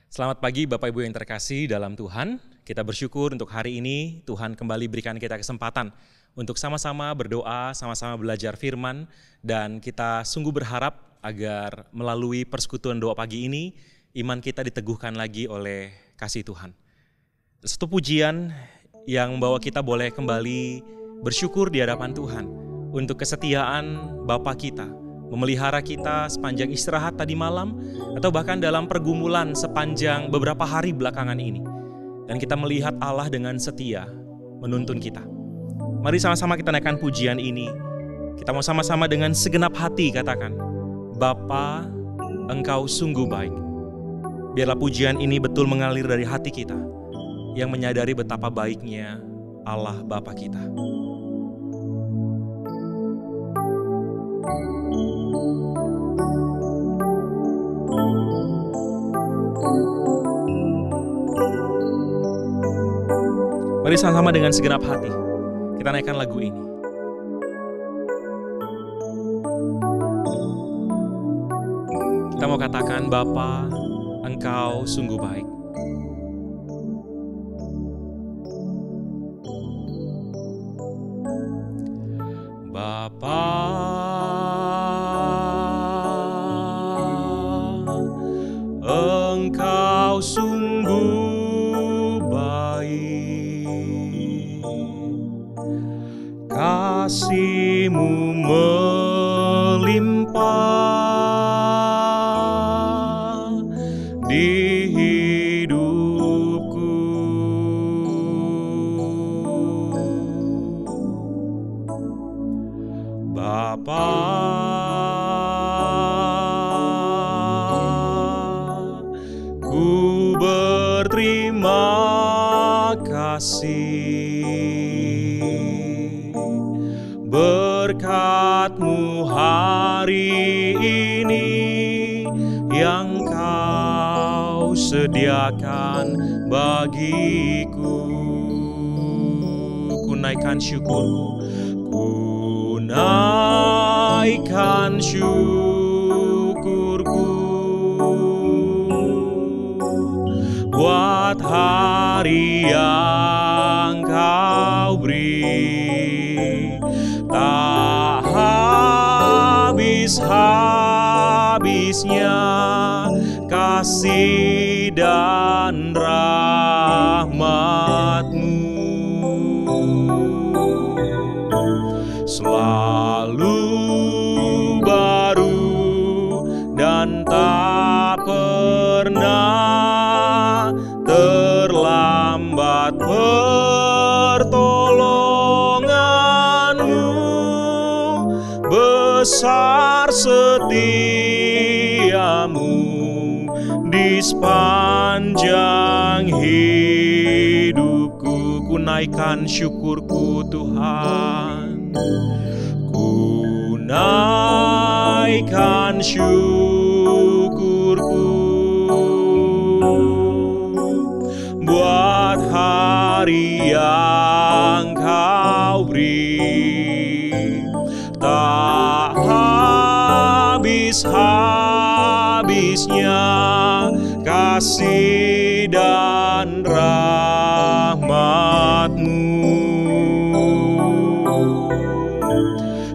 Selamat pagi Bapak Ibu yang terkasih dalam Tuhan. Kita bersyukur untuk hari ini Tuhan kembali berikan kita kesempatan untuk sama-sama berdoa, sama-sama belajar firman, dan kita sungguh berharap agar melalui persekutuan doa pagi ini, iman kita diteguhkan lagi oleh kasih Tuhan. Satu pujian yang membawa kita boleh kembali bersyukur di hadapan Tuhan untuk kesetiaan Bapa kita, memelihara kita sepanjang istirahat tadi malam, atau bahkan dalam pergumulan sepanjang beberapa hari belakangan ini. Dan kita melihat Allah dengan setia menuntun kita. Mari sama-sama kita naikkan pujian ini. Kita mau sama-sama dengan segenap hati katakan, Bapa, Engkau sungguh baik. Biarlah pujian ini betul mengalir dari hati kita, yang menyadari betapa baiknya Allah Bapa kita. Mari sama-sama dengan segenap hati kita naikkan lagu ini. Kita mau katakan, Bapa, Engkau sungguh baik. Bapa, Engkau sungguh baik, kasih-Mu melimpah di hidupku. Bapa, ku berterima kasih berkat-Mu hari ini yang Kau sediakan bagiku. Ku naikkan syukurku, ku naikkan syukurku buat hari yang Kau beri, tak habis-habisnya kasih dan rahmat-Mu. Selalu baru dan tak pernah terlambat pertolongan-Mu, besar setia-Mu di sepanjang hidupku. Ku naikkan syukurku Tuhan, ku naikkan syukurku buat hari yang Kau beri, tak habis-habisnya kasih dan rahmat-Mu.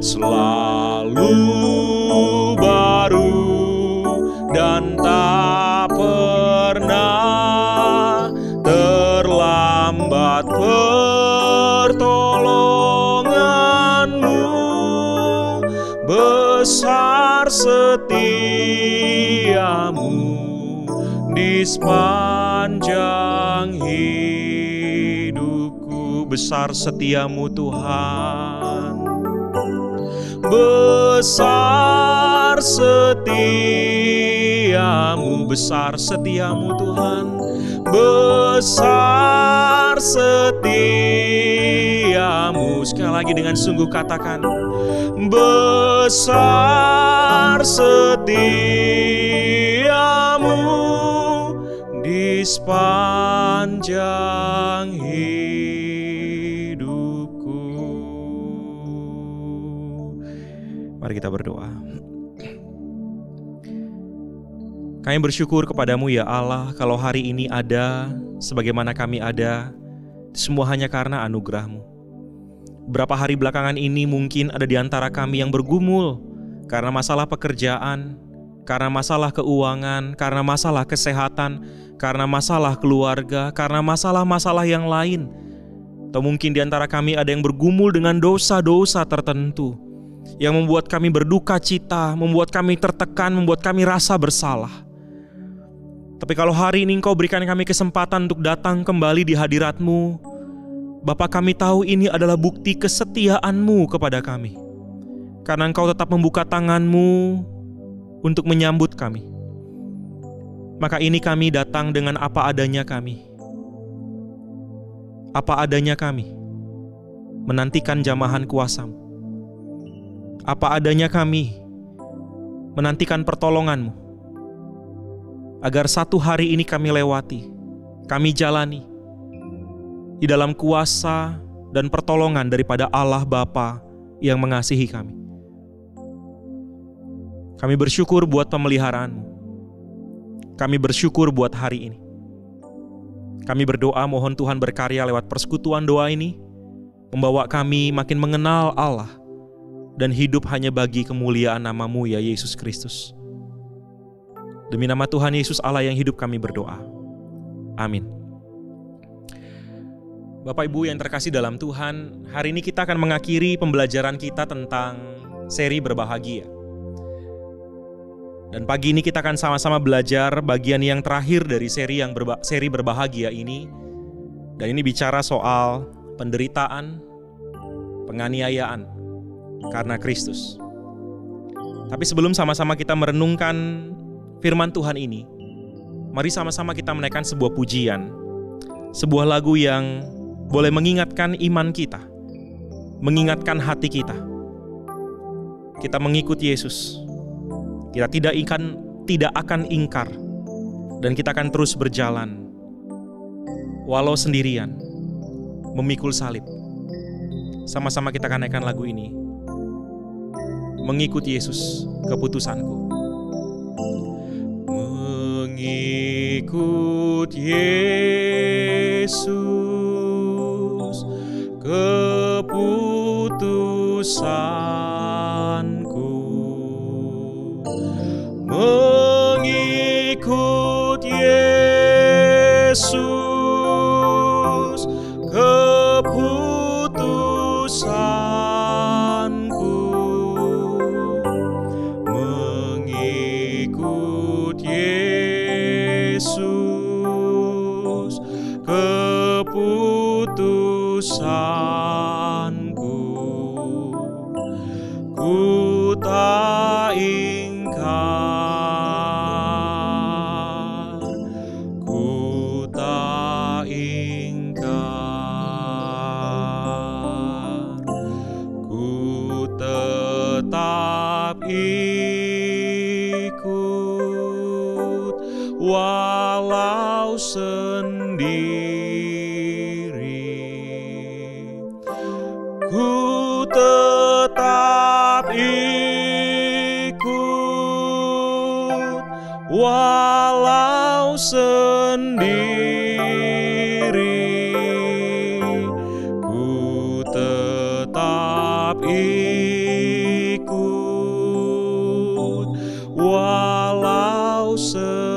Selalu baru dan tak pernah terlambat pertolongan-Mu, besar setia-Mu di sepanjang hidupku. Besar setia-Mu Tuhan, besar setia-Mu, besar setia-Mu Tuhan, besar setia-Mu. Sekali lagi dengan sungguh katakan, besar setia-Mu di sepanjang hidupku. Mari kita berdoa. Kami bersyukur kepadamu ya Allah, kalau hari ini ada, sebagaimana kami ada, semua hanya karena anugerah-Mu. Berapa hari belakangan ini mungkin ada di antara kami yang bergumul karena masalah pekerjaan, karena masalah keuangan, karena masalah kesehatan, karena masalah keluarga, karena masalah-masalah yang lain. Atau mungkin di antara kami ada yang bergumul dengan dosa-dosa tertentu yang membuat kami berduka cita, membuat kami tertekan, membuat kami rasa bersalah. Tapi kalau hari ini Engkau berikan kami kesempatan untuk datang kembali di hadirat-Mu, Bapa, kami tahu ini adalah bukti kesetiaan-Mu kepada kami. Karena Engkau tetap membuka tangan-Mu untuk menyambut kami. Maka ini kami datang dengan apa adanya kami. Apa adanya kami, menantikan jamahan kuasa-Mu. Apa adanya kami, menantikan pertolongan-Mu. Agar satu hari ini kami lewati, kami jalani di dalam kuasa dan pertolongan daripada Allah Bapa yang mengasihi kami. Kami bersyukur buat pemeliharaan-Mu. Kami bersyukur buat hari ini. Kami berdoa mohon Tuhan berkarya lewat persekutuan doa ini, membawa kami makin mengenal Allah dan hidup hanya bagi kemuliaan nama-Mu ya Yesus Kristus. Demi nama Tuhan Yesus Allah yang hidup kami berdoa. Amin. Bapak Ibu yang terkasih dalam Tuhan, hari ini kita akan mengakhiri pembelajaran kita tentang seri berbahagia. Dan pagi ini kita akan sama-sama belajar bagian yang terakhir dari seri berbahagia ini. Dan ini bicara soal penderitaan, penganiayaan karena Kristus. Tapi sebelum sama-sama kita merenungkan firman Tuhan ini, mari sama-sama kita menaikkan sebuah pujian, sebuah lagu yang boleh mengingatkan iman kita, mengingatkan hati kita. Kita mengikut Yesus, kita tidak akan ingkar, dan kita akan terus berjalan walau sendirian, memikul salib. Sama-sama kita akan naikkan lagu ini, mengikut Yesus, keputusanku. Mengikut Yesus, keputusanku. Mengikut Yesus, keputusanku. Mengikut Yesus, keputusanku. Ku tak ingkar, ku tak ingkar, ku tetap ikut walau sendiri. Ku tetap ikut walau sendiri. Ku tetap ikut walau sendiri.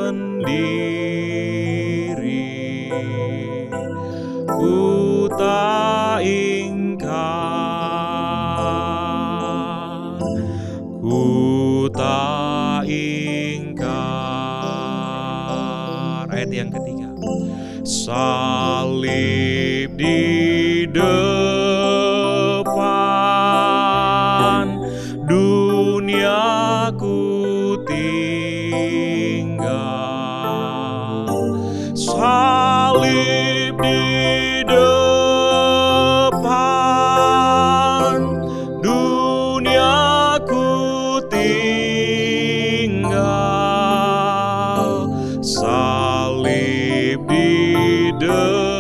Ku tak ingkar, ku tak ingkar. Ayat yang ketiga. Salib di depan, duniaku tinggal. Salib di depan, duniaku tinggal. Salib di depan,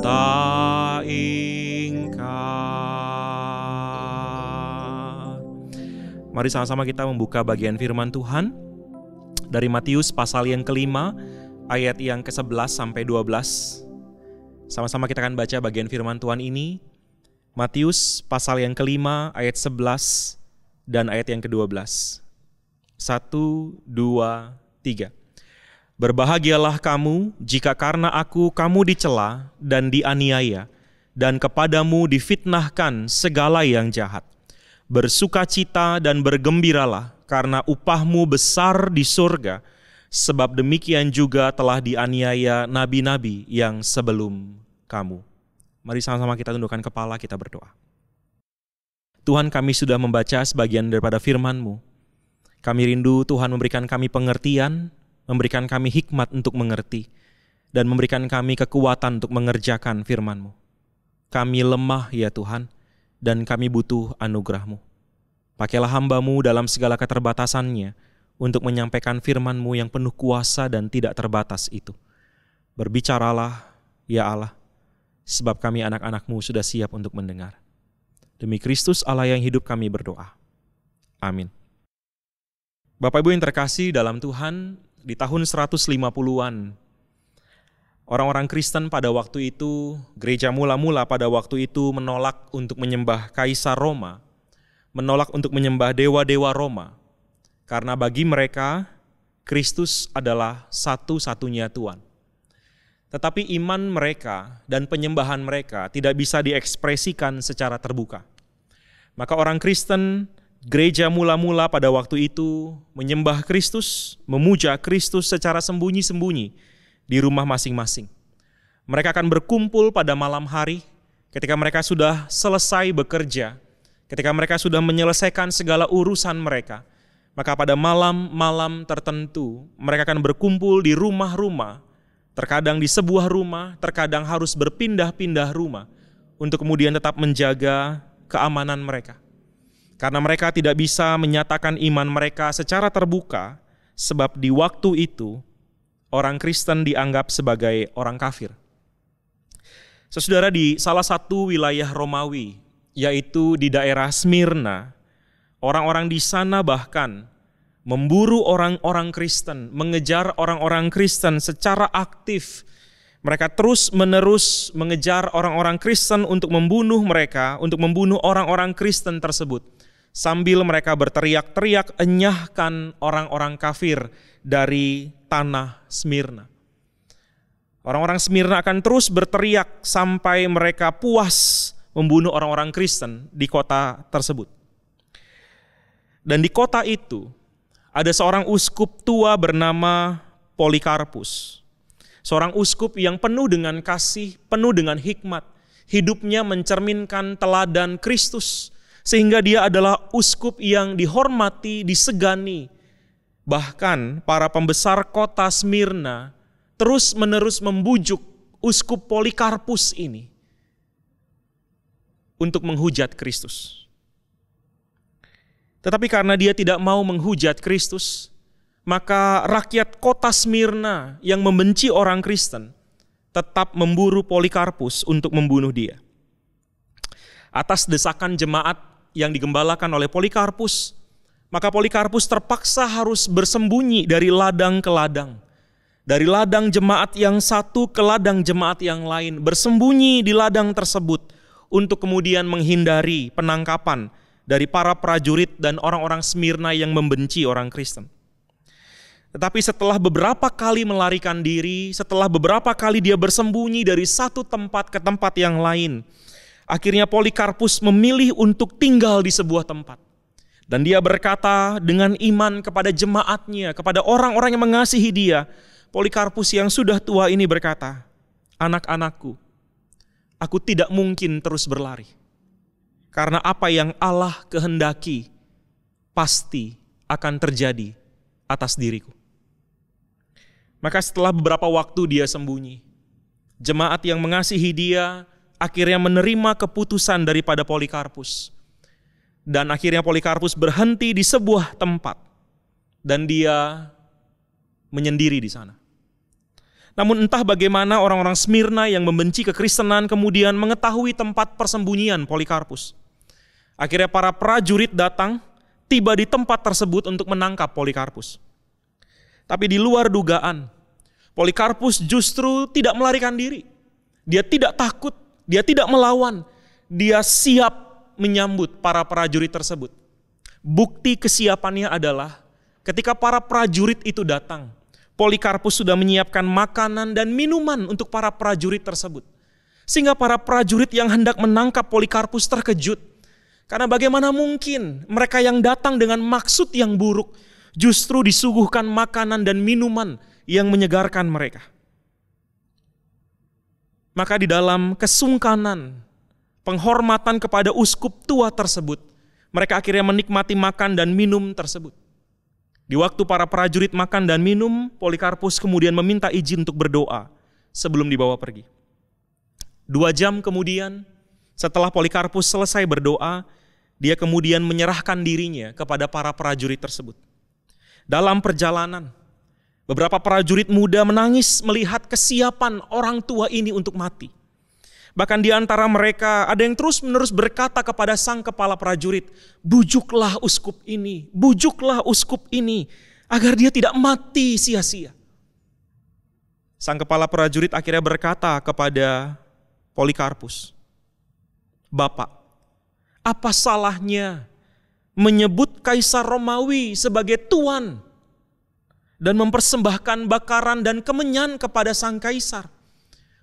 tak ingkar. Mari sama-sama kita membuka bagian firman Tuhan dari Matius pasal yang kelima, ayat yang ke-11 sampai 12. Sama-sama kita akan baca bagian firman Tuhan ini. Matius pasal yang kelima, ayat 11 dan ayat yang ke-12. 1, 2, 3. Berbahagialah kamu jika karena aku kamu dicela dan dianiaya, dan kepadamu difitnahkan segala yang jahat. Bersukacita dan bergembiralah, karena upahmu besar di surga, sebab demikian juga telah dianiaya nabi-nabi yang sebelum kamu. Mari sama-sama kita tundukkan kepala, kita berdoa. Tuhan, kami sudah membaca sebagian daripada firman-Mu. Kami rindu Tuhan memberikan kami pengertian, memberikan kami hikmat untuk mengerti, dan memberikan kami kekuatan untuk mengerjakan firman-Mu. Kami lemah ya Tuhan, dan kami butuh anugerah-Mu. Pakailah hamba-Mu dalam segala keterbatasannya untuk menyampaikan firman-Mu yang penuh kuasa dan tidak terbatas itu. Berbicaralah ya Allah, sebab kami anak-anak-Mu sudah siap untuk mendengar. Demi Kristus Allah yang hidup kami berdoa. Amin. Bapak Ibu yang terkasih dalam Tuhan, di tahun 150-an, orang-orang Kristen pada waktu itu, gereja mula-mula pada waktu itu menolak untuk menyembah Kaisar Roma, menolak untuk menyembah dewa-dewa Roma, karena bagi mereka, Kristus adalah satu-satunya Tuhan. Tetapi iman mereka dan penyembahan mereka tidak bisa diekspresikan secara terbuka. Maka orang Kristen, gereja mula-mula pada waktu itu menyembah Kristus, memuja Kristus secara sembunyi-sembunyi di rumah masing-masing. Mereka akan berkumpul pada malam hari ketika mereka sudah selesai bekerja, ketika mereka sudah menyelesaikan segala urusan mereka. Maka pada malam-malam tertentu mereka akan berkumpul di rumah-rumah, terkadang di sebuah rumah, terkadang harus berpindah-pindah rumah untuk kemudian tetap menjaga keamanan mereka. Karena mereka tidak bisa menyatakan iman mereka secara terbuka, sebab di waktu itu orang Kristen dianggap sebagai orang kafir. Saudara, di salah satu wilayah Romawi, yaitu di daerah Smyrna, orang-orang di sana bahkan memburu orang-orang Kristen, mengejar orang-orang Kristen secara aktif. Mereka terus-menerus mengejar orang-orang Kristen untuk membunuh mereka, untuk membunuh orang-orang Kristen tersebut. Sambil mereka berteriak-teriak, enyahkan orang-orang kafir dari tanah Smyrna. Orang-orang Smyrna akan terus berteriak sampai mereka puas membunuh orang-orang Kristen di kota tersebut. Dan di kota itu ada seorang uskup tua bernama Polikarpus. Seorang uskup yang penuh dengan kasih, penuh dengan hikmat. Hidupnya mencerminkan teladan Kristus. Sehingga dia adalah uskup yang dihormati, disegani. Bahkan para pembesar kota Smyrna terus-menerus membujuk uskup Polikarpus ini untuk menghujat Kristus. Tetapi karena dia tidak mau menghujat Kristus, maka rakyat kota Smyrna yang membenci orang Kristen tetap memburu Polikarpus untuk membunuh dia. Atas desakan jemaat yang digembalakan oleh Polikarpus, maka Polikarpus terpaksa harus bersembunyi dari ladang ke ladang. Dari ladang jemaat yang satu ke ladang jemaat yang lain, bersembunyi di ladang tersebut untuk kemudian menghindari penangkapan dari para prajurit dan orang-orang Smyrna yang membenci orang Kristen. Tetapi setelah beberapa kali melarikan diri, setelah beberapa kali dia bersembunyi dari satu tempat ke tempat yang lain, akhirnya Polikarpus memilih untuk tinggal di sebuah tempat. Dan dia berkata dengan iman kepada jemaatnya, kepada orang-orang yang mengasihi dia. Polikarpus yang sudah tua ini berkata, "Anak-anakku, aku tidak mungkin terus berlari. Karena apa yang Allah kehendaki pasti akan terjadi atas diriku." Maka setelah beberapa waktu dia sembunyi, jemaat yang mengasihi dia akhirnya menerima keputusan daripada Polikarpus. Dan akhirnya Polikarpus berhenti di sebuah tempat. Dan dia menyendiri di sana. Namun entah bagaimana orang-orang Smyrna yang membenci kekristenan kemudian mengetahui tempat persembunyian Polikarpus. Akhirnya para prajurit datang, tiba di tempat tersebut untuk menangkap Polikarpus. Tapi di luar dugaan, Polikarpus justru tidak melarikan diri. Dia tidak takut, dia tidak melawan. Dia siap menyambut para prajurit tersebut. Bukti kesiapannya adalah ketika para prajurit itu datang, Polikarpus sudah menyiapkan makanan dan minuman untuk para prajurit tersebut. Sehingga para prajurit yang hendak menangkap Polikarpus terkejut. Karena bagaimana mungkin mereka yang datang dengan maksud yang buruk justru disuguhkan makanan dan minuman yang menyegarkan mereka. Maka di dalam kesungkanan, penghormatan kepada uskup tua tersebut, mereka akhirnya menikmati makan dan minum tersebut. Di waktu para prajurit makan dan minum, Polikarpus kemudian meminta izin untuk berdoa sebelum dibawa pergi. 2 jam kemudian, setelah Polikarpus selesai berdoa, dia kemudian menyerahkan dirinya kepada para prajurit tersebut. Dalam perjalanan, beberapa prajurit muda menangis melihat kesiapan orang tua ini untuk mati. Bahkan di antara mereka ada yang terus-menerus berkata kepada sang kepala prajurit, bujuklah uskup ini, agar dia tidak mati sia-sia. Sang kepala prajurit akhirnya berkata kepada Polikarpus, Bapak, apa salahnya menyebut Kaisar Romawi sebagai Tuan dan mempersembahkan bakaran dan kemenyan kepada sang Kaisar?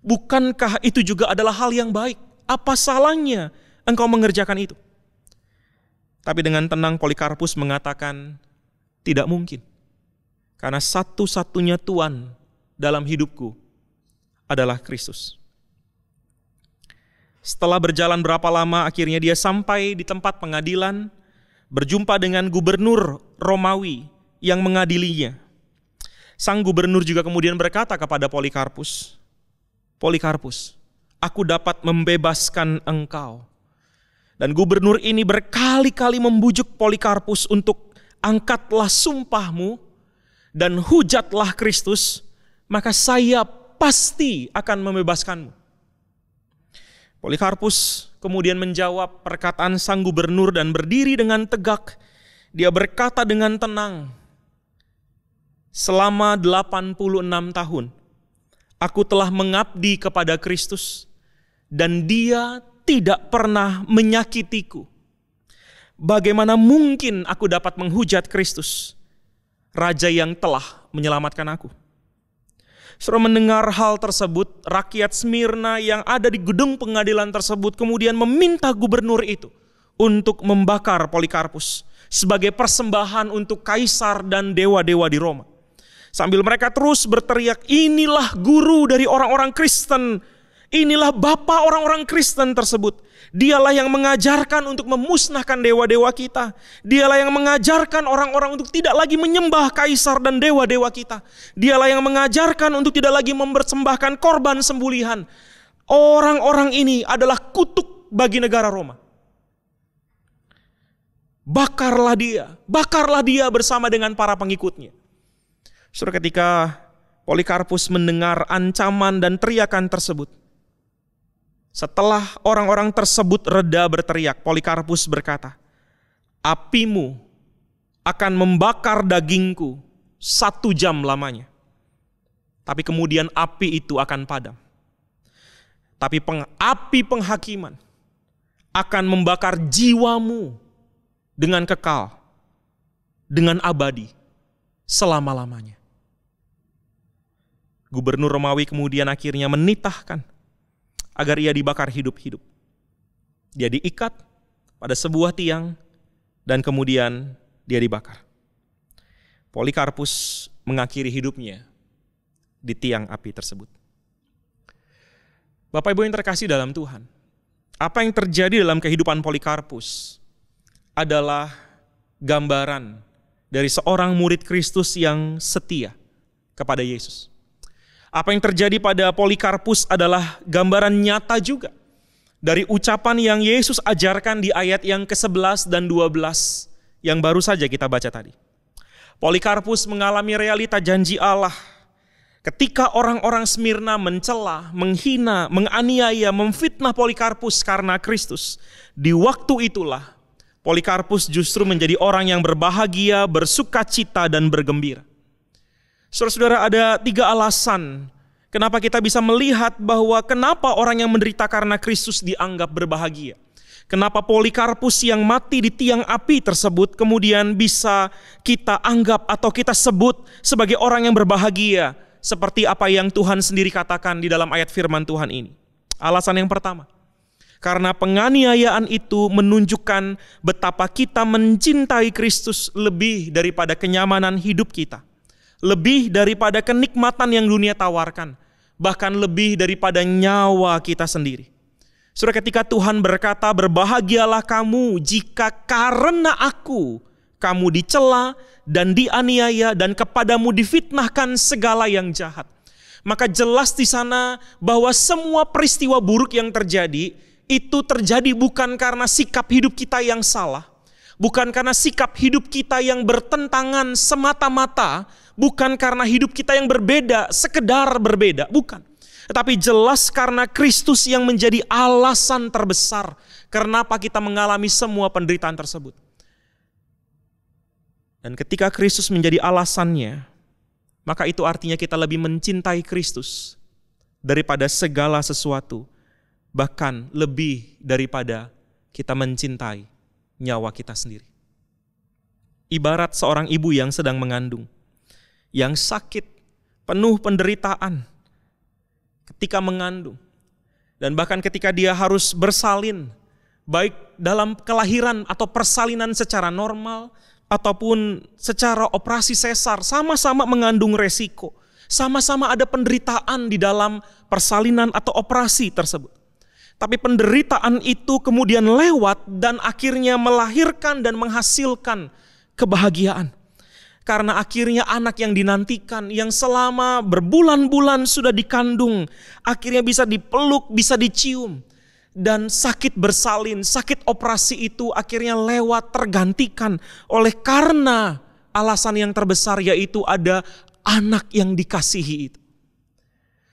Bukankah itu juga adalah hal yang baik? Apa salahnya engkau mengerjakan itu? Tapi dengan tenang Polikarpus mengatakan, tidak mungkin. Karena satu-satunya Tuan dalam hidupku adalah Kristus. Setelah berjalan berapa lama, akhirnya dia sampai di tempat pengadilan, berjumpa dengan gubernur Romawi yang mengadilinya. Sang gubernur juga kemudian berkata kepada Polikarpus, Polikarpus, aku dapat membebaskan engkau. Dan gubernur ini berkali-kali membujuk Polikarpus untuk angkatlah sumpahmu dan hujatlah Kristus, maka saya pasti akan membebaskanmu. Polikarpus kemudian menjawab perkataan sang gubernur dan berdiri dengan tegak. Dia berkata dengan tenang, selama 86 tahun, aku telah mengabdi kepada Kristus dan dia tidak pernah menyakitiku. Bagaimana mungkin aku dapat menghujat Kristus, Raja yang telah menyelamatkan aku? Setelah mendengar hal tersebut, rakyat Smyrna yang ada di gedung pengadilan tersebut kemudian meminta gubernur itu untuk membakar Polikarpus sebagai persembahan untuk kaisar dan dewa-dewa di Roma. Sambil mereka terus berteriak, inilah guru dari orang-orang Kristen, inilah bapa orang-orang Kristen tersebut. Dialah yang mengajarkan untuk memusnahkan dewa-dewa kita. Dialah yang mengajarkan orang-orang untuk tidak lagi menyembah kaisar dan dewa-dewa kita. Dialah yang mengajarkan untuk tidak lagi mempersembahkan korban sembelihan. Orang-orang ini adalah kutuk bagi negara Roma. Bakarlah dia bersama dengan para pengikutnya. Saudara, ketika Polikarpus mendengar ancaman dan teriakan tersebut, setelah orang-orang tersebut reda berteriak, Polikarpus berkata, apimu akan membakar dagingku 1 jam lamanya. Tapi kemudian api itu akan padam. Tapi api penghakiman akan membakar jiwamu dengan kekal, dengan abadi, selama-lamanya. Gubernur Romawi kemudian akhirnya menitahkan agar ia dibakar hidup-hidup. Dia diikat pada sebuah tiang dan kemudian dia dibakar. Polikarpus mengakhiri hidupnya di tiang api tersebut. Bapak Ibu yang terkasih dalam Tuhan, apa yang terjadi dalam kehidupan Polikarpus adalah gambaran dari seorang murid Kristus yang setia kepada Yesus. Apa yang terjadi pada Polikarpus adalah gambaran nyata juga dari ucapan yang Yesus ajarkan di ayat yang ke-11 dan 12 yang baru saja kita baca tadi. Polikarpus mengalami realita janji Allah Ketika orang-orang Smyrna mencela, menghina, menganiaya, memfitnah Polikarpus karena Kristus, di waktu itulah Polikarpus justru menjadi orang yang berbahagia, bersukacita, dan bergembira. Saudara-saudara, ada 3 alasan kenapa kita bisa melihat bahwa kenapa orang yang menderita karena Kristus dianggap berbahagia. Kenapa Polikarpus yang mati di tiang api tersebut kemudian bisa kita anggap atau kita sebut sebagai orang yang berbahagia, seperti apa yang Tuhan sendiri katakan di dalam ayat firman Tuhan ini. Alasan yang pertama, karena penganiayaan itu menunjukkan betapa kita mencintai Kristus lebih daripada kenyamanan hidup kita, lebih daripada kenikmatan yang dunia tawarkan, bahkan lebih daripada nyawa kita sendiri. Saudara, ketika Tuhan berkata, berbahagialah kamu jika karena aku kamu dicela dan dianiaya dan kepadamu difitnahkan segala yang jahat. Maka jelas di sana bahwa semua peristiwa buruk yang terjadi itu terjadi bukan karena sikap hidup kita yang salah, bukan karena sikap hidup kita yang bertentangan semata-mata, bukan karena hidup kita yang berbeda, sekedar berbeda, bukan. Tetapi jelas karena Kristus yang menjadi alasan terbesar kenapa kita mengalami semua penderitaan tersebut. Dan ketika Kristus menjadi alasannya, maka itu artinya kita lebih mencintai Kristus daripada segala sesuatu, bahkan lebih daripada kita mencintai nyawa kita sendiri. Ibarat seorang ibu yang sedang mengandung, yang sakit, penuh penderitaan ketika mengandung, dan bahkan ketika dia harus bersalin, baik dalam kelahiran atau persalinan secara normal, ataupun secara operasi sesar, sama-sama mengandung resiko. Sama-sama ada penderitaan di dalam persalinan atau operasi tersebut. Tapi penderitaan itu kemudian lewat dan akhirnya melahirkan dan menghasilkan kebahagiaan. Karena akhirnya anak yang dinantikan, yang selama berbulan-bulan sudah dikandung, akhirnya bisa dipeluk, bisa dicium. Dan sakit bersalin, sakit operasi itu akhirnya lewat, tergantikan oleh karena alasan yang terbesar, yaitu ada anak yang dikasihi itu.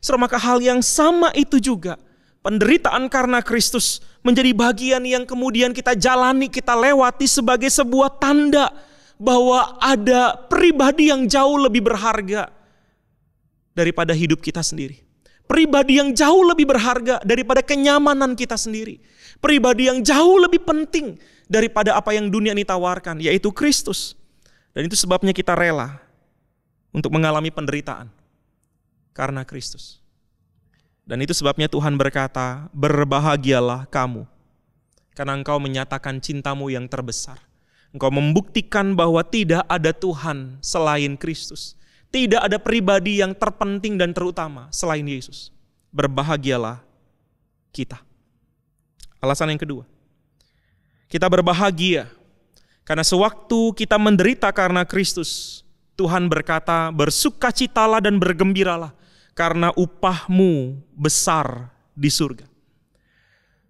Saudara, maka hal yang sama itu juga, penderitaan karena Kristus menjadi bagian yang kemudian kita jalani, kita lewati sebagai sebuah tanda bahwa ada pribadi yang jauh lebih berharga daripada hidup kita sendiri. Pribadi yang jauh lebih berharga daripada kenyamanan kita sendiri. Pribadi yang jauh lebih penting daripada apa yang dunia ini tawarkan, yaitu Kristus. Dan itu sebabnya kita rela untuk mengalami penderitaan karena Kristus. Dan itu sebabnya Tuhan berkata, berbahagialah kamu, karena engkau menyatakan cintamu yang terbesar. Engkau membuktikan bahwa tidak ada Tuhan selain Kristus. Tidak ada pribadi yang terpenting dan terutama selain Yesus. Berbahagialah kita. Alasan yang kedua, kita berbahagia karena sewaktu kita menderita karena Kristus, Tuhan berkata, bersukacitalah dan bergembiralah karena upahmu besar di surga.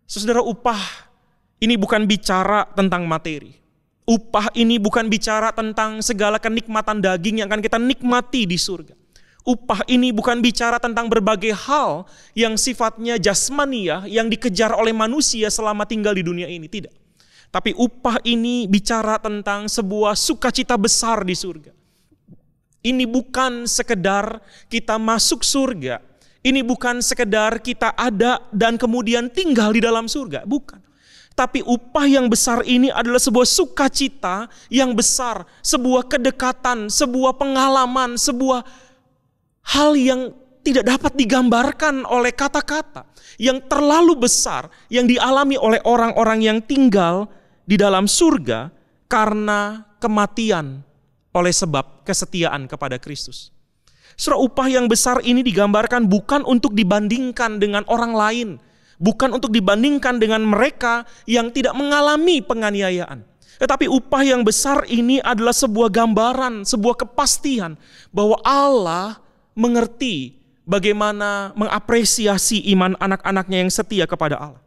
Saudara, upah ini bukan bicara tentang materi. Upah ini bukan bicara tentang segala kenikmatan daging yang akan kita nikmati di surga. Upah ini bukan bicara tentang berbagai hal yang sifatnya jasmania yang dikejar oleh manusia selama tinggal di dunia ini. Tidak. Tapi upah ini bicara tentang sebuah sukacita besar di surga. Ini bukan sekedar kita masuk surga. Ini bukan sekedar kita ada dan kemudian tinggal di dalam surga. Bukan. Tapi upah yang besar ini adalah sebuah sukacita yang besar, sebuah kedekatan, sebuah pengalaman, sebuah hal yang tidak dapat digambarkan oleh kata-kata, yang terlalu besar, yang dialami oleh orang-orang yang tinggal di dalam surga karena kematian oleh sebab kesetiaan kepada Kristus. Saudara, upah yang besar ini digambarkan bukan untuk dibandingkan dengan orang lain, bukan untuk dibandingkan dengan mereka yang tidak mengalami penganiayaan. Tetapi upah yang besar ini adalah sebuah gambaran, sebuah kepastian bahwa Allah mengerti bagaimana mengapresiasi iman anak-anaknya yang setia kepada Allah.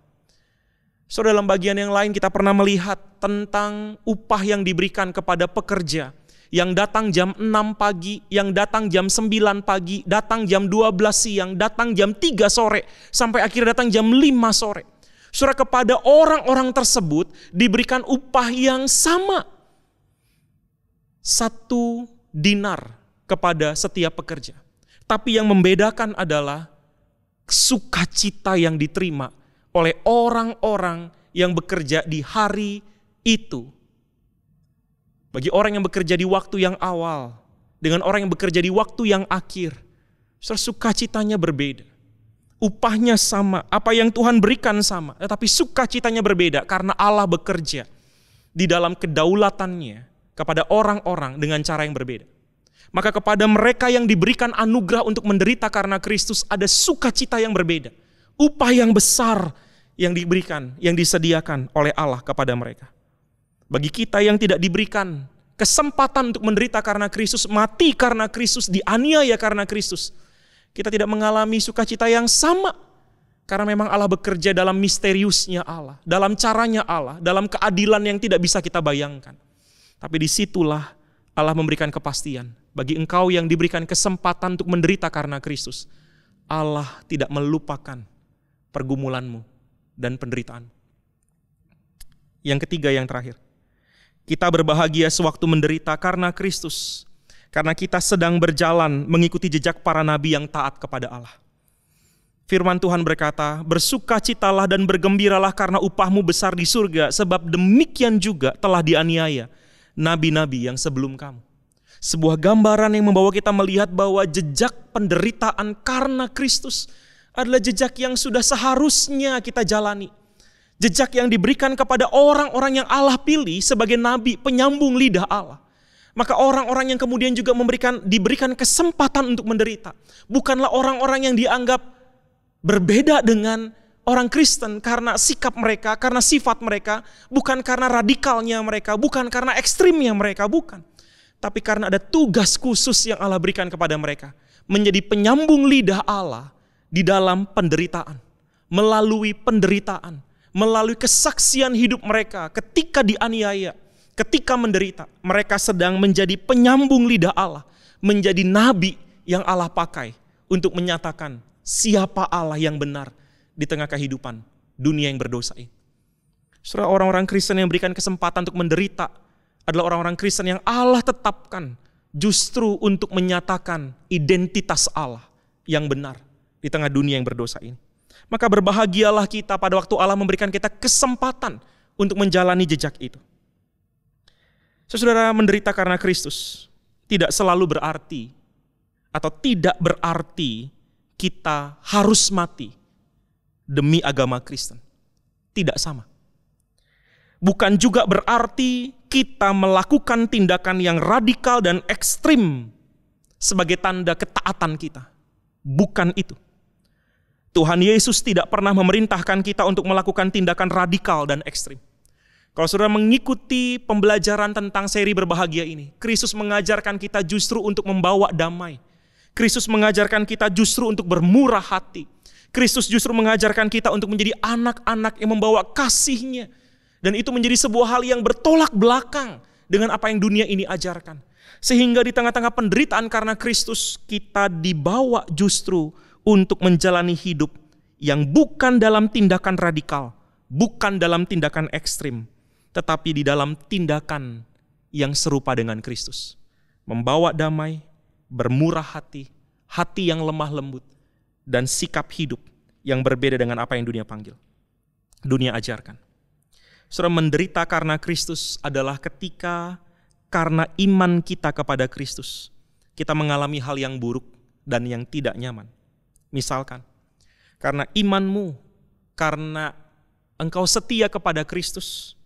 Saudara, dalam bagian yang lain kita pernah melihat tentang upah yang diberikan kepada pekerja yang datang jam 6 pagi, yang datang jam 9 pagi, datang jam 12 siang, datang jam 3 sore, sampai akhirnya datang jam 5 sore. Saudara, kepada orang-orang tersebut diberikan upah yang sama. 1 dinar kepada setiap pekerja. Tapi yang membedakan adalah sukacita yang diterima oleh orang-orang yang bekerja di hari itu. Bagi orang yang bekerja di waktu yang awal dengan orang yang bekerja di waktu yang akhir, sukacitanya berbeda. Upahnya sama, apa yang Tuhan berikan sama, tetapi sukacitanya berbeda karena Allah bekerja di dalam kedaulatannya kepada orang-orang dengan cara yang berbeda. Maka kepada mereka yang diberikan anugerah untuk menderita karena Kristus ada sukacita yang berbeda. Upah yang besar yang diberikan, yang disediakan oleh Allah kepada mereka. Bagi kita yang tidak diberikan kesempatan untuk menderita karena Kristus, mati karena Kristus, dianiaya karena Kristus, kita tidak mengalami sukacita yang sama. Karena memang Allah bekerja dalam misteriusnya Allah, dalam caranya Allah, dalam keadilan yang tidak bisa kita bayangkan. Tapi disitulah Allah memberikan kepastian. Bagi engkau yang diberikan kesempatan untuk menderita karena Kristus, Allah tidak melupakan pergumulanmu dan penderitaanmu. Yang ketiga, yang terakhir, kita berbahagia sewaktu menderita karena Kristus, karena kita sedang berjalan mengikuti jejak para nabi yang taat kepada Allah. Firman Tuhan berkata, bersukacitalah dan bergembiralah karena upahmu besar di surga, sebab demikian juga telah dianiaya nabi-nabi yang sebelum kamu. Sebuah gambaran yang membawa kita melihat bahwa jejak penderitaan karena Kristus adalah jejak yang sudah seharusnya kita jalani. Jejak yang diberikan kepada orang-orang yang Allah pilih sebagai nabi, penyambung lidah Allah. Maka orang-orang yang kemudian juga diberikan kesempatan untuk menderita. Bukanlah orang-orang yang dianggap berbeda dengan orang Kristen karena sikap mereka, karena sifat mereka, bukan karena radikalnya mereka, bukan karena ekstrimnya mereka, bukan. Tapi karena ada tugas khusus yang Allah berikan kepada mereka. Menjadi penyambung lidah Allah di dalam penderitaan. Melalui penderitaan. Melalui kesaksian hidup mereka ketika dianiaya. Ketika menderita. Mereka sedang menjadi penyambung lidah Allah. Menjadi nabi yang Allah pakai. Untuk menyatakan siapa Allah yang benar di tengah kehidupan dunia yang berdosa ini. Saudara, orang-orang Kristen yang berikan kesempatan untuk menderita adalah orang-orang Kristen yang Allah tetapkan justru untuk menyatakan identitas Allah yang benar di tengah dunia yang berdosa ini. Maka berbahagialah kita pada waktu Allah memberikan kita kesempatan untuk menjalani jejak itu. Saudara, menderita karena Kristus tidak selalu berarti atau tidak berarti kita harus mati demi agama Kristen. Tidak sama. Bukan juga berarti kita melakukan tindakan yang radikal dan ekstrim sebagai tanda ketaatan kita. Bukan itu. Tuhan Yesus tidak pernah memerintahkan kita untuk melakukan tindakan radikal dan ekstrim. Kalau saudara mengikuti pembelajaran tentang seri berbahagia ini, Kristus mengajarkan kita justru untuk membawa damai. Kristus mengajarkan kita justru untuk bermurah hati. Kristus justru mengajarkan kita untuk menjadi anak-anak yang membawa kasih-Nya. Dan itu menjadi sebuah hal yang bertolak belakang dengan apa yang dunia ini ajarkan. Sehingga di tengah-tengah penderitaan karena Kristus, kita dibawa justru untuk menjalani hidup yang bukan dalam tindakan radikal, bukan dalam tindakan ekstrim, tetapi di dalam tindakan yang serupa dengan Kristus. Membawa damai, bermurah hati, hati yang lemah lembut, dan sikap hidup yang berbeda dengan apa yang dunia panggil, dunia ajarkan. Saudara, menderita karena Kristus adalah ketika karena iman kita kepada Kristus, kita mengalami hal yang buruk dan yang tidak nyaman. Misalkan, karena imanmu, karena engkau setia kepada Kristus,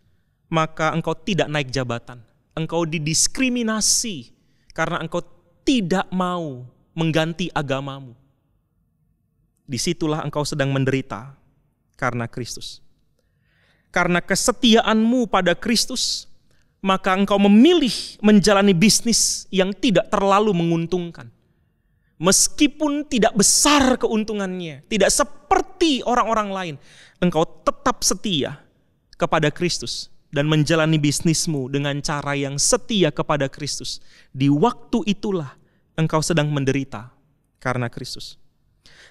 maka engkau tidak naik jabatan. Engkau didiskriminasi karena engkau tidak mau mengganti agamamu. Disitulah engkau sedang menderita karena Kristus. Karena kesetiaanmu pada Kristus, maka engkau memilih menjalani bisnis yang tidak terlalu menguntungkan. Meskipun tidak besar keuntungannya, tidak seperti orang-orang lain, engkau tetap setia kepada Kristus dan menjalani bisnismu dengan cara yang setia kepada Kristus, di waktu itulah engkau sedang menderita karena Kristus.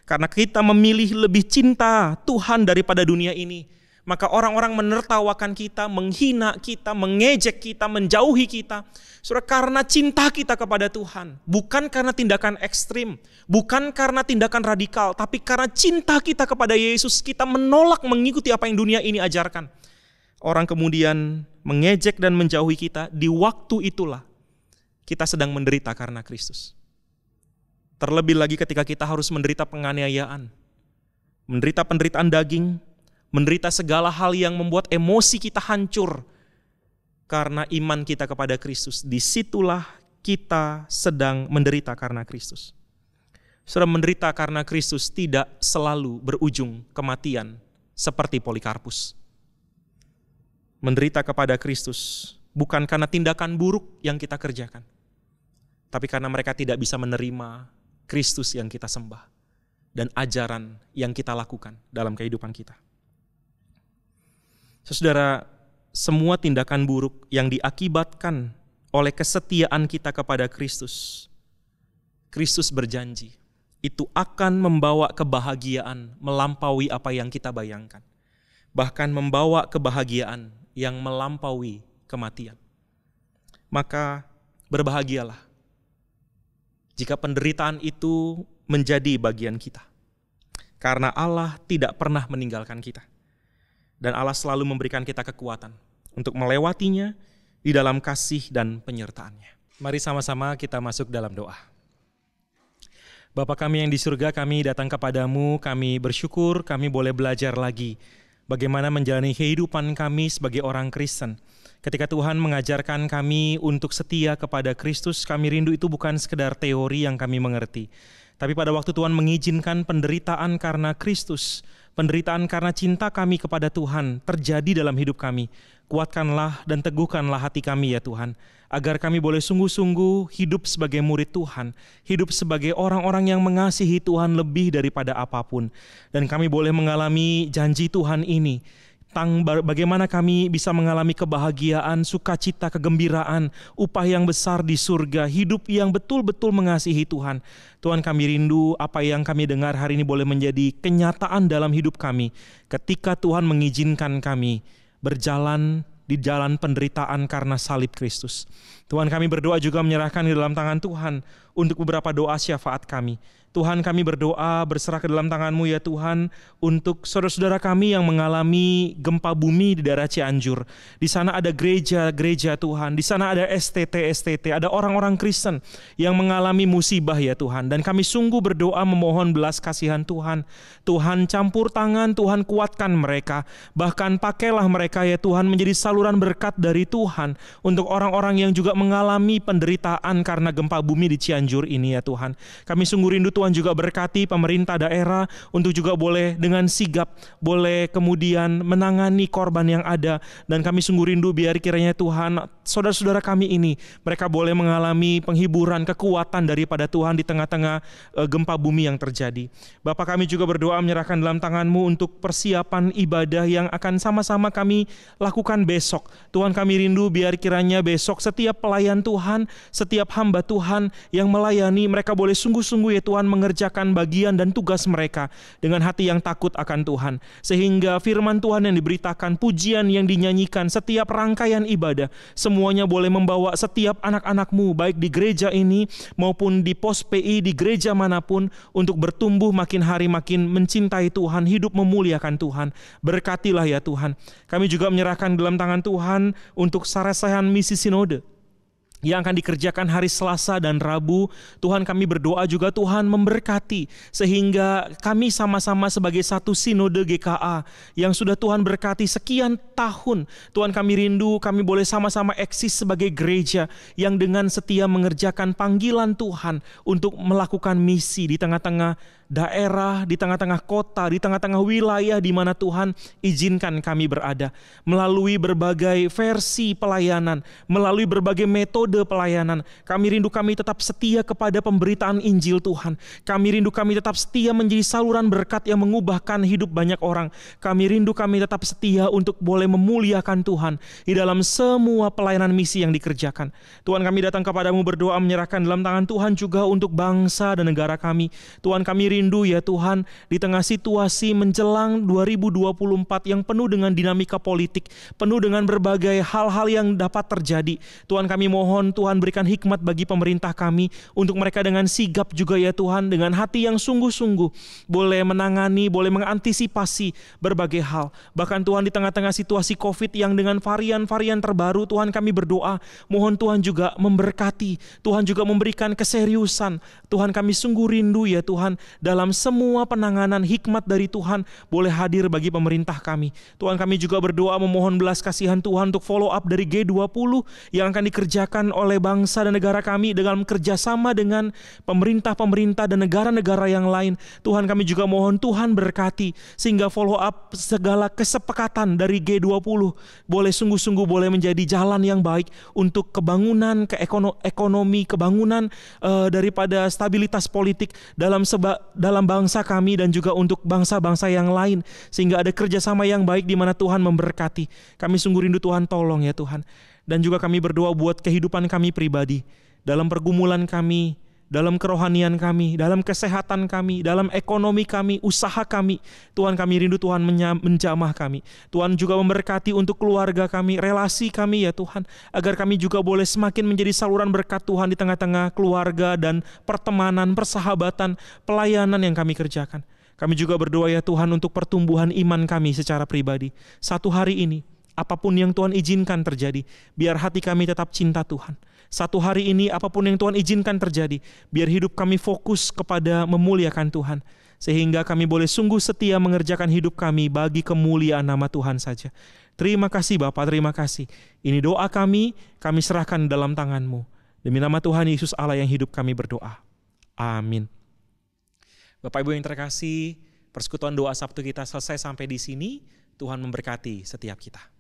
Karena kita memilih lebih cinta Tuhan daripada dunia ini, maka orang-orang menertawakan kita, menghina kita, mengejek kita, menjauhi kita. Saudara, karena cinta kita kepada Tuhan, bukan karena tindakan ekstrim, bukan karena tindakan radikal, tapi karena cinta kita kepada Yesus, kita menolak mengikuti apa yang dunia ini ajarkan. Orang kemudian mengejek dan menjauhi kita, di waktu itulah kita sedang menderita karena Kristus. Terlebih lagi ketika kita harus menderita penganiayaan, menderita penderitaan daging, menderita segala hal yang membuat emosi kita hancur karena iman kita kepada Kristus. Disitulah kita sedang menderita karena Kristus. Saudara, menderita karena Kristus tidak selalu berujung kematian seperti Polikarpus. Menderita kepada Kristus bukan karena tindakan buruk yang kita kerjakan, tapi karena mereka tidak bisa menerima Kristus yang kita sembah dan ajaran yang kita lakukan dalam kehidupan kita. Saudara, semua tindakan buruk yang diakibatkan oleh kesetiaan kita kepada Kristus, Kristus berjanji itu akan membawa kebahagiaan melampaui apa yang kita bayangkan. Bahkan membawa kebahagiaan yang melampaui kematian. Maka berbahagialah jika penderitaan itu menjadi bagian kita. Karena Allah tidak pernah meninggalkan kita. Dan Allah selalu memberikan kita kekuatan untuk melewatinya di dalam kasih dan penyertaannya. Mari sama-sama kita masuk dalam doa. Bapa kami yang di surga, kami datang kepadamu, kami bersyukur kami boleh belajar lagi bagaimana menjalani kehidupan kami sebagai orang Kristen. Ketika Tuhan mengajarkan kami untuk setia kepada Kristus, kami rindu itu bukan sekedar teori yang kami mengerti. Tapi pada waktu Tuhan mengizinkan penderitaan karena Kristus, penderitaan karena cinta kami kepada Tuhan terjadi dalam hidup kami, kuatkanlah dan teguhkanlah hati kami ya Tuhan, agar kami boleh sungguh-sungguh hidup sebagai murid Tuhan, hidup sebagai orang-orang yang mengasihi Tuhan lebih daripada apapun. Dan kami boleh mengalami janji Tuhan ini, tentang bagaimana kami bisa mengalami kebahagiaan, sukacita, kegembiraan, upah yang besar di surga, hidup yang betul-betul mengasihi Tuhan. Tuhan, kami rindu apa yang kami dengar hari ini boleh menjadi kenyataan dalam hidup kami ketika Tuhan mengizinkan kami berjalan di jalan penderitaan karena salib Kristus. Tuhan, kami berdoa juga menyerahkan di dalam tangan Tuhan untuk beberapa doa syafaat kami. Tuhan, kami berdoa berserah ke dalam tangan-Mu ya Tuhan, untuk saudara-saudara kami yang mengalami gempa bumi di daerah Cianjur. Di sana ada gereja-gereja Tuhan, di sana ada STT, ada orang-orang Kristen yang mengalami musibah ya Tuhan. Dan kami sungguh berdoa memohon belas kasihan Tuhan. Tuhan, campur tangan, Tuhan kuatkan mereka. Bahkan pakailah mereka ya Tuhan menjadi saluran berkat dari Tuhan untuk orang-orang yang juga mengalami penderitaan karena gempa bumi di Cianjur ini ya Tuhan. Kami sungguh rindu Tuhan juga berkati pemerintah daerah untuk juga boleh dengan sigap, boleh kemudian menangani korban yang ada. Dan kami sungguh rindu biar kiranya Tuhan, saudara-saudara kami ini, mereka boleh mengalami penghiburan, kekuatan daripada Tuhan di tengah-tengah gempa bumi yang terjadi. Bapak, kami juga berdoa menyerahkan dalam tangan-Mu untuk persiapan ibadah yang akan sama-sama kami lakukan besok. Tuhan, kami rindu biar kiranya besok setiap pelayan Tuhan, setiap hamba Tuhan yang melayani, mereka boleh sungguh-sungguh ya Tuhan mengerjakan bagian dan tugas mereka dengan hati yang takut akan Tuhan. Sehingga firman Tuhan yang diberitakan, pujian yang dinyanyikan, setiap rangkaian ibadah, semuanya boleh membawa setiap anak-anak-Mu, baik di gereja ini maupun di pos PI, di gereja manapun, untuk bertumbuh makin hari makin mencintai Tuhan, hidup memuliakan Tuhan. Berkatilah ya Tuhan. Kami juga menyerahkan dalam tangan Tuhan untuk sarasehan misi sinode yang akan dikerjakan hari Selasa dan Rabu. Tuhan, kami berdoa juga Tuhan memberkati, sehingga kami sama-sama sebagai satu sinode GKA yang sudah Tuhan berkati sekian tahun. Tuhan, kami rindu kami boleh sama-sama eksis sebagai gereja yang dengan setia mengerjakan panggilan Tuhan untuk melakukan misi di tengah-tengah daerah, di tengah-tengah kota, di tengah-tengah wilayah di mana Tuhan izinkan kami berada. Melalui berbagai versi pelayanan, melalui berbagai metode pelayanan, kami rindu kami tetap setia kepada pemberitaan Injil Tuhan. Kami rindu kami tetap setia menjadi saluran berkat yang mengubahkan hidup banyak orang. Kami rindu kami tetap setia untuk boleh memuliakan Tuhan di dalam semua pelayanan misi yang dikerjakan. Tuhan, kami datang kepadamu berdoa menyerahkan dalam tangan Tuhan juga untuk bangsa dan negara kami. Tuhan, kami rindu ya Tuhan, di tengah situasi menjelang 2024 yang penuh dengan dinamika politik, penuh dengan berbagai hal-hal yang dapat terjadi. Tuhan, kami mohon Tuhan berikan hikmat bagi pemerintah kami, untuk mereka dengan sigap juga ya Tuhan, dengan hati yang sungguh-sungguh boleh menangani, boleh mengantisipasi berbagai hal. Bahkan Tuhan, di tengah-tengah situasi COVID yang dengan varian-varian terbaru, Tuhan kami berdoa, mohon Tuhan juga memberkati, Tuhan juga memberikan keseriusan. Tuhan, kami sungguh rindu ya Tuhan, dalam semua penanganan hikmat dari Tuhan boleh hadir bagi pemerintah kami. Tuhan, kami juga berdoa memohon belas kasihan Tuhan untuk follow up dari G20 yang akan dikerjakan oleh bangsa dan negara kami dalam kerjasama dengan pemerintah-pemerintah dan negara-negara yang lain. Tuhan, kami juga mohon Tuhan berkati sehingga follow up segala kesepakatan dari G20 boleh sungguh-sungguh boleh menjadi jalan yang baik untuk kebangunan ekonomi, kebangunan daripada stabilitas politik dalam bangsa kami dan juga untuk bangsa-bangsa yang lain, sehingga ada kerjasama yang baik di mana Tuhan memberkati. Kami sungguh rindu Tuhan, tolong ya Tuhan. Dan juga kami berdoa buat kehidupan kami pribadi, dalam pergumulan kami, dalam kerohanian kami, dalam kesehatan kami, dalam ekonomi kami, usaha kami. Tuhan, kami rindu Tuhan menjamah kami. Tuhan juga memberkati untuk keluarga kami, relasi kami ya Tuhan, agar kami juga boleh semakin menjadi saluran berkat Tuhan di tengah-tengah keluarga dan pertemanan, persahabatan, pelayanan yang kami kerjakan. Kami juga berdoa ya Tuhan untuk pertumbuhan iman kami secara pribadi. Satu hari ini, apapun yang Tuhan izinkan terjadi, biar hati kami tetap cinta Tuhan. Satu hari ini apapun yang Tuhan izinkan terjadi, biar hidup kami fokus kepada memuliakan Tuhan. Sehingga kami boleh sungguh setia mengerjakan hidup kami bagi kemuliaan nama Tuhan saja. Terima kasih Bapa, terima kasih. Ini doa kami serahkan dalam tangan-Mu. Demi nama Tuhan Yesus Allah yang hidup kami berdoa. Amin. Bapak Ibu yang terkasih, persekutuan doa Sabtu kita selesai sampai di sini. Tuhan memberkati setiap kita.